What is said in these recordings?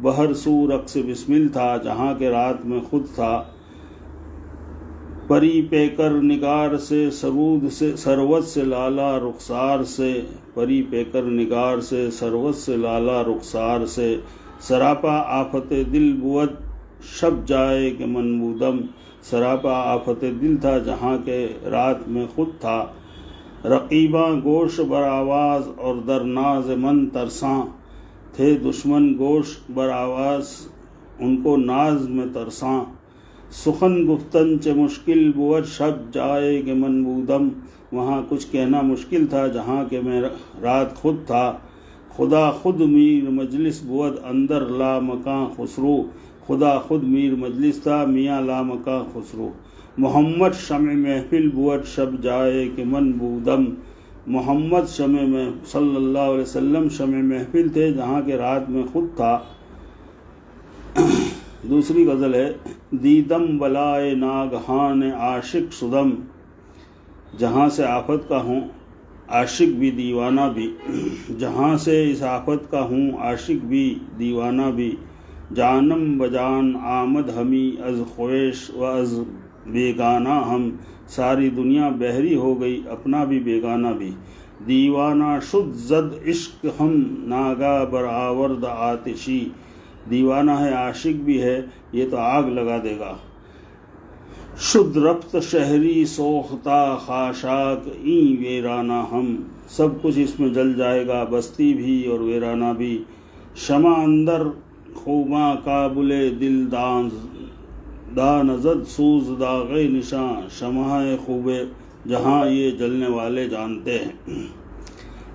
بہر سو رقص بسمل تھا جہاں کے رات میں خود تھا، پری پیکر نگار سے سرود سے سروت سے لالا رخسار سے، پری پیکر نگار سے سروت سے لالا رخسار سے، سراپا آفت دل بود شب جائے کہ منبودم، سراپا آفت دل تھا جہاں کے رات میں خود تھا، رقیباں گوش بر آواز اور در ناز من ترساں، تھے دشمن گوش بر آواز ان کو ناز میں ترساں، سخن گفتن چ مشکل بود شب جائے کہ منبودم، وہاں کچھ کہنا مشکل تھا جہاں کہ میں رات خود تھا، خدا خود میر مجلس بود اندر لا مکاں خسرو، خدا خود میر مجلس تھا میاں لا مکاں خسرو، محمد شمع محفل بود شب جائے کہ منبودم، محمد شمع میں صلی اللہ علیہ وسلم شمع محفل تھے جہاں کے رات میں خود تھا۔ دوسری غزل ہے، دیدم بلائے ناگہان عاشق شدم، جہاں سے آفت کا ہوں عاشق بھی دیوانہ بھی، جہاں سے اس آفت کا ہوں عاشق بھی دیوانہ بھی، جانم بجان آمد ہمی از خویش و از بیگانہ ہم، ساری دنیا بحری ہو گئی اپنا بھی بیگانہ بھی، دیوانہ شد زد عشق ہم ناگا برآورد آتشی، دیوانہ ہے عاشق بھی ہے یہ تو آگ لگا دے گا، شد رفت شہری سوختہ خاشاک این ویرانہ ہم، سب کچھ اس میں جل جائے گا بستی بھی اور ویرانہ بھی، شمع اندر خوباں کابل دل دانزد سوز داغ نشاں، شمع خوب جہاں یہ جلنے والے جانتے ہیں،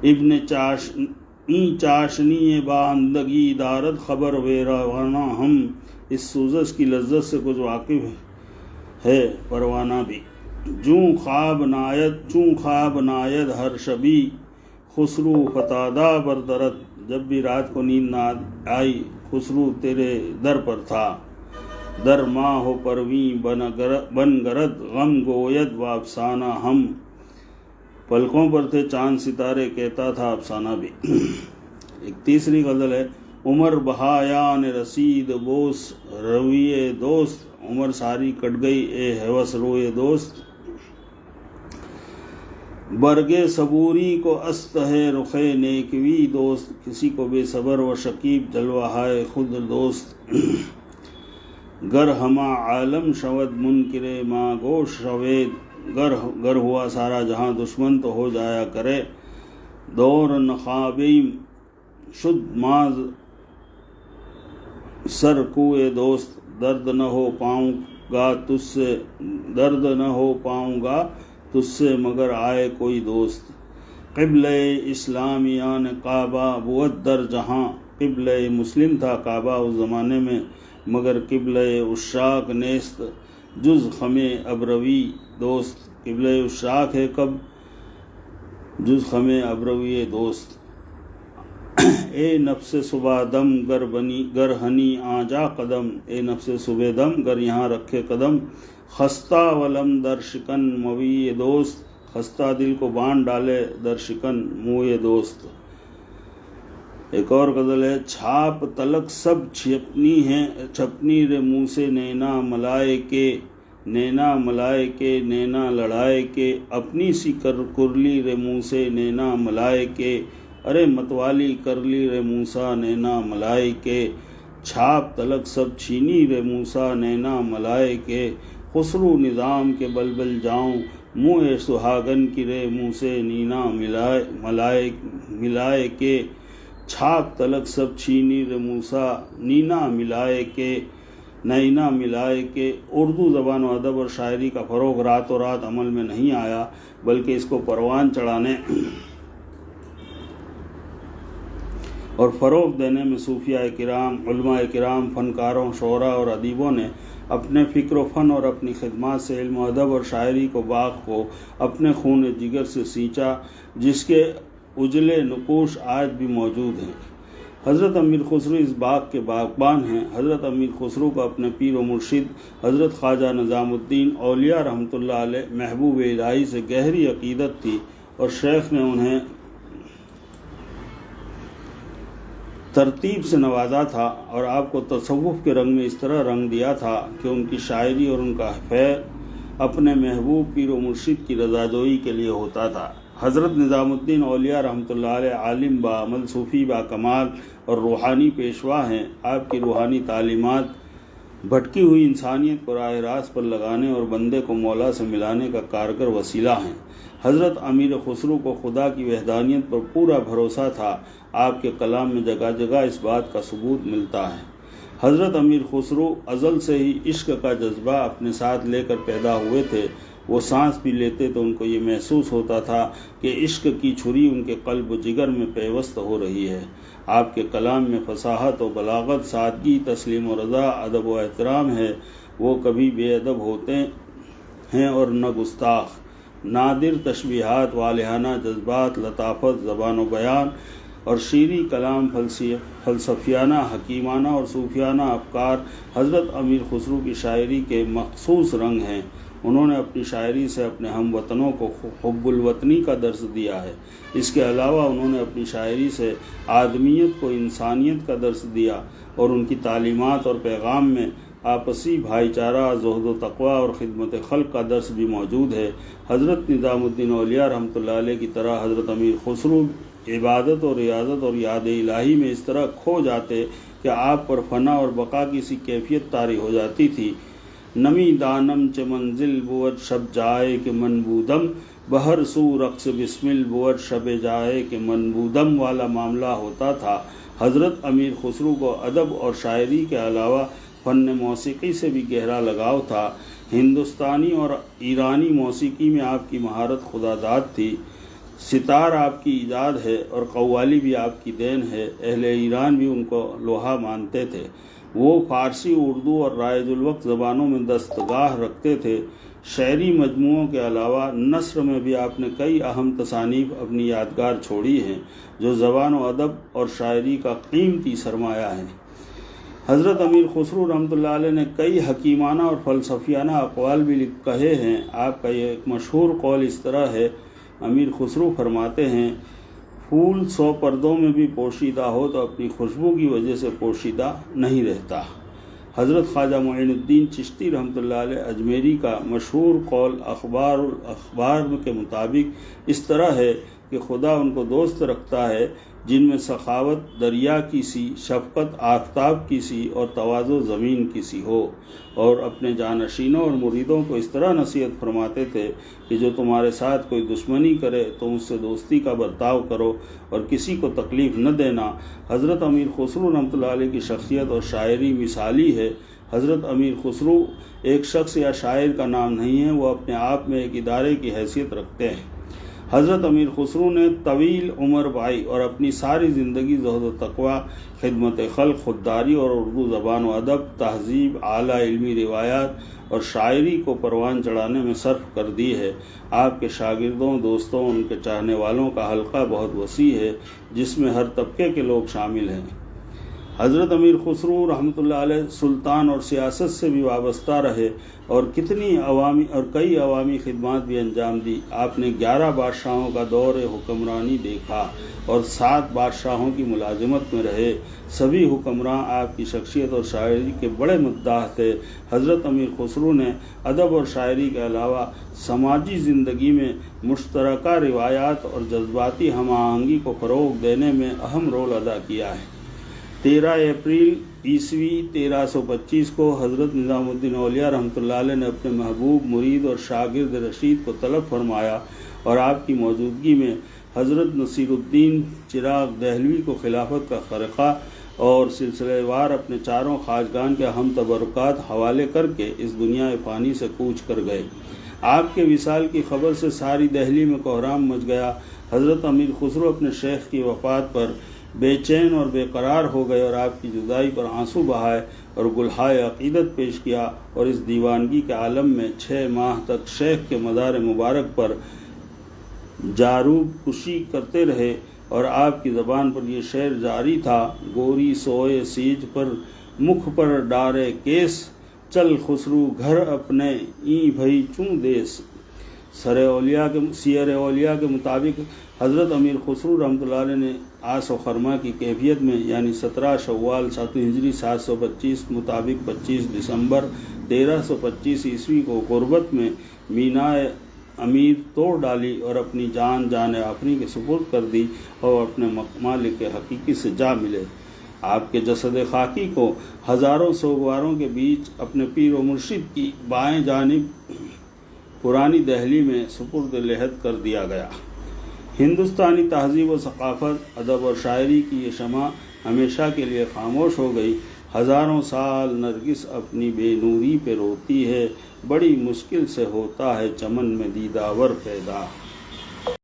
ابن چاشنی باندگی دارد خبر ویرانہ ہم، اس سوزش کی لذت سے کچھ واقف ہے پروانہ بھی، چوں خواب ناید ہر شبی خسرو فتادہ بردرد، جب بھی رات کو نیند نہ آئی خسرو تیرے در پر تھا، در ماہ و پرویں بن گرد غم گوید و افسانہ ہم، پلکوں پر تھے چاند ستارے کہتا تھا افسانہ بھی۔ ایک تیسری غزل ہے، عمر بہایان رسید بوس رویے دوست، عمر ساری کٹ گئی اے ہوس روئے دوست، برگے صبوری کو است ہے رخ نیکوی دوست، کسی کو بے صبر و شکیب جلوہ ہے خود دوست، گر ہما عالم شود منکر ما گوش شوید، گر ہوا سارا جہاں دشمن تو ہو جایا کرے، دور نخابیم شد ماز سر کوئے دوست، درد نہ ہو پاؤں گا تجھ سے مگر آئے کوئی دوست، قبلہ اسلامیان کعبہ بود در جہاں، قبلہ مسلم تھا کعبہ اس زمانے میں مگر قبلہ عشاق نیست جز خم ابروی دوست، قبلہ عشاق ہے کب جز خم ابروی دوست، اے نفس صبح دم گر ہنی آجا قدم، اے نفس صبح دم گر یہاں رکھے قدم، خستہ ولم در شکن موی دوست، خستہ دل کو باندھ ڈالے در شکن موئے دوست۔ ایک اور غزل ہے، چھاپ تلک سب چھپنی رے منہ سے نینا ملائے کے نینا لڑائے کے، اپنی سی کرلی رے منہ سے نینا ملائے کے، ارے متوالی کرلی رے موسیٰ نینا ملائے کے، چھاپ تلک سب چھینی رے موسیٰ نینا ملائے کے، خسرو نظام کے بلبل جاؤں منہ سہاگن کی رے منہ سے نینا ملائے کے، چھاپ تلک سب چھینی رے موسیٰ نینا ملائے کے، نینا ملائے کے۔ اردو زبان و ادب اور شاعری کا فروغ رات و رات عمل میں نہیں آیا، بلکہ اس کو پروان چڑھانے اور فروغ دینے میں صوفیاء کرام، علماء کرام، فنکاروں، شعراء اور ادیبوں نے اپنے فکر و فن اور اپنی خدمات سے علم و ادب اور شاعری کو باغ کو اپنے خون جگر سے سینچا، جس کے اجلے نقوش آج بھی موجود ہیں۔ حضرت امیر خسرو اس باغ کے باغبان ہیں۔ حضرت امیر خسرو کو اپنے پیر و مرشد حضرت خواجہ نظام الدین اولیاء رحمۃ اللہ علیہ محبوب الہی سے گہری عقیدت تھی، اور شیخ نے انہیں ترتیب سے نوازا تھا اور آپ کو تصوف کے رنگ میں اس طرح رنگ دیا تھا کہ ان کی شاعری اور ان کا فیض اپنے محبوب پیر و مرشد کی رضاجوئی کے لیے ہوتا تھا۔ حضرت نظام الدین اولیاء رحمۃ اللہ علیہ عالم با عمل صوفی با کمال اور روحانی پیشوا ہیں۔ آپ کی روحانی تعلیمات بھٹکی ہوئی انسانیت کو راہ راست پر لگانے اور بندے کو مولا سے ملانے کا کارگر وسیلہ ہیں۔ حضرت امیر خسرو کو خدا کی وحدانیت پر پورا بھروسہ تھا۔ آپ کے کلام میں جگہ جگہ اس بات کا ثبوت ملتا ہے۔ حضرت امیر خسرو ازل سے ہی عشق کا جذبہ اپنے ساتھ لے کر پیدا ہوئے تھے۔ وہ سانس بھی لیتے تو ان کو یہ محسوس ہوتا تھا کہ عشق کی چھری ان کے قلب و جگر میں پیوست ہو رہی ہے۔ آپ کے کلام میں فصاحت و بلاغت، سادگی، تسلیم و رضا، ادب و احترام ہے۔ وہ کبھی بے ادب ہوتے ہیں اور نہ گستاخ۔ نادر تشبیہات، والہانہ جذبات، لطافت، زبان و بیان اور شیریں کلام، فلسفیانہ، حکیمانہ اور صوفیانہ افکار حضرت امیر خسرو کی شاعری کے مخصوص رنگ ہیں۔ انہوں نے اپنی شاعری سے اپنے ہم وطنوں کو حب الوطنی کا درس دیا ہے۔ اس کے علاوہ انہوں نے اپنی شاعری سے آدمیت کو انسانیت کا درس دیا اور ان کی تعلیمات اور پیغام میں آپسی بھائی چارہ، زہد و تقوی اور خدمت خلق کا درس بھی موجود ہے۔ حضرت نظام الدین اولیاء رحمۃ اللہ علیہ کی طرح حضرت امیر خسرو عبادت اور ریاضت اور یاد الہی میں اس طرح کھو جاتے کہ آپ پر فنا اور بقا کی سی کیفیت طاری ہو جاتی تھی۔ نمی دانم چ منزل بود شب جائے کہ منبودم، بہر سو رقص بسمل بود شب جائے کہ منبودم والا معاملہ ہوتا تھا۔ حضرت امیر خسرو کو ادب اور شاعری کے علاوہ فن موسیقی سے بھی گہرا لگاؤ تھا۔ ہندوستانی اور ایرانی موسیقی میں آپ کی مہارت خدا داد تھی۔ ستار آپ کی ایجاد ہے اور قوالی بھی آپ کی دین ہے۔ اہل ایران بھی ان کو لوہا مانتے تھے۔ وہ فارسی، اردو اور رائج الوقت زبانوں میں دستگاہ رکھتے تھے۔ شعری مجموعوں کے علاوہ نثر میں بھی آپ نے کئی اہم تصانیف اپنی یادگار چھوڑی ہیں جو زبان و ادب اور شاعری کا قیمتی سرمایہ ہے۔ حضرت امیر خسرو رحمۃ اللہ علیہ نے کئی حکیمانہ اور فلسفیانہ اقوال بھی کہے ہیں۔ آپ کا یہ ایک مشہور قول اس طرح ہے، امیر خسرو فرماتے ہیں، پھول 100 پردوں میں بھی پوشیدہ ہو تو اپنی خوشبو کی وجہ سے پوشیدہ نہیں رہتا۔ حضرت خواجہ معین الدین چشتی رحمۃ اللہ علیہ اجمیری کا مشہور قول اخبار کے مطابق اس طرح ہے کہ خدا ان کو دوست رکھتا ہے جن میں سخاوت دریا کی سی، شفقت آفتاب کی سی اور تواضع زمین کی سی ہو، اور اپنے جانشینوں اور مریدوں کو اس طرح نصیحت فرماتے تھے کہ جو تمہارے ساتھ کوئی دشمنی کرے تم اس سے دوستی کا برتاؤ کرو اور کسی کو تکلیف نہ دینا۔ حضرت امیر خسرو رحمۃ اللہ علیہ کی شخصیت اور شاعری مثالی ہے۔ حضرت امیر خسرو ایک شخص یا شاعر کا نام نہیں ہے، وہ اپنے آپ میں ایک ادارے کی حیثیت رکھتے ہیں۔ حضرت امیر خسرو نے طویل عمر پائی اور اپنی ساری زندگی زہد و تقوی، خدمت خلق، خودداری اور اردو زبان و ادب، تہذیب، اعلیٰ علمی روایات اور شاعری کو پروان چڑھانے میں صرف کر دی ہے۔ آپ کے شاگردوں، دوستوں، ان کے چاہنے والوں کا حلقہ بہت وسیع ہے جس میں ہر طبقے کے لوگ شامل ہیں۔ حضرت امیر خسرو رحمۃ اللہ علیہ سلطان اور سیاست سے بھی وابستہ رہے اور کئی عوامی خدمات بھی انجام دی۔ آپ نے 11 بادشاہوں کا دور حکمرانی دیکھا اور 7 بادشاہوں کی ملازمت میں رہے۔ سبھی حکمراں آپ کی شخصیت اور شاعری کے بڑے مداح تھے۔ حضرت امیر خسرو نے ادب اور شاعری کے علاوہ سماجی زندگی میں مشترکہ روایات اور جذباتی ہم آہنگی کو فروغ دینے میں اہم رول ادا کیا ہے۔ 13 اپریل عیسوی 1325 کو حضرت نظام الدین اولیاء رحمۃ اللہ علیہ نے اپنے محبوب مرید اور شاگرد رشید کو طلب فرمایا اور آپ کی موجودگی میں حضرت نصیر الدین چراغ دہلوی کو خلافت کا خرقہ اور سلسلہ وار اپنے چاروں خواجگان کے اہم تبرکات حوالے کر کے اس دنیا فانی سے کوچ کر گئے۔ آپ کے وصال کی خبر سے ساری دہلی میں کوہرام مچ گیا۔ حضرت امیر خسرو اپنے شیخ کی وفات پر بے چین اور بے قرار ہو گئے اور آپ کی جدائی پر آنسو بہائے اور گلہائے عقیدت پیش کیا، اور اس دیوانگی کے عالم میں 6 ماہ تک شیخ کے مزار مبارک پر جاروب کشی کرتے رہے، اور آپ کی زبان پر یہ شعر جاری تھا، گوری سوئے سیج پر مکھ پر ڈارے کیس، چل خسرو گھر اپنے این بھئی چوں دیس۔ سیر اولیاء کے مطابق حضرت امیر خسرو رحمۃ اللہ علیہ نے آس و خرما کی کیفیت میں یعنی 17 شوال 7 ہجری 725 مطابق 25 دسمبر 1325 عیسوی کو غربت میں مینائے امیر توڑ ڈالی اور اپنی جان آفریں کے سپرد کر دی اور اپنے مالک حقیقی سے جا ملے۔ آپ کے جسد خاکی کو ہزاروں سوگواروں کے بیچ اپنے پیر و مرشد کی بائیں جانب پرانی دہلی میں سپرد لحد کر دیا گیا۔ ہندوستانی تہذیب و ثقافت، ادب اور شاعری کی یہ شمع ہمیشہ کے لیے خاموش ہو گئی۔ ہزاروں سال نرگس اپنی بے نوری پہ روتی ہے، بڑی مشکل سے ہوتا ہے چمن میں دیداور پیدا۔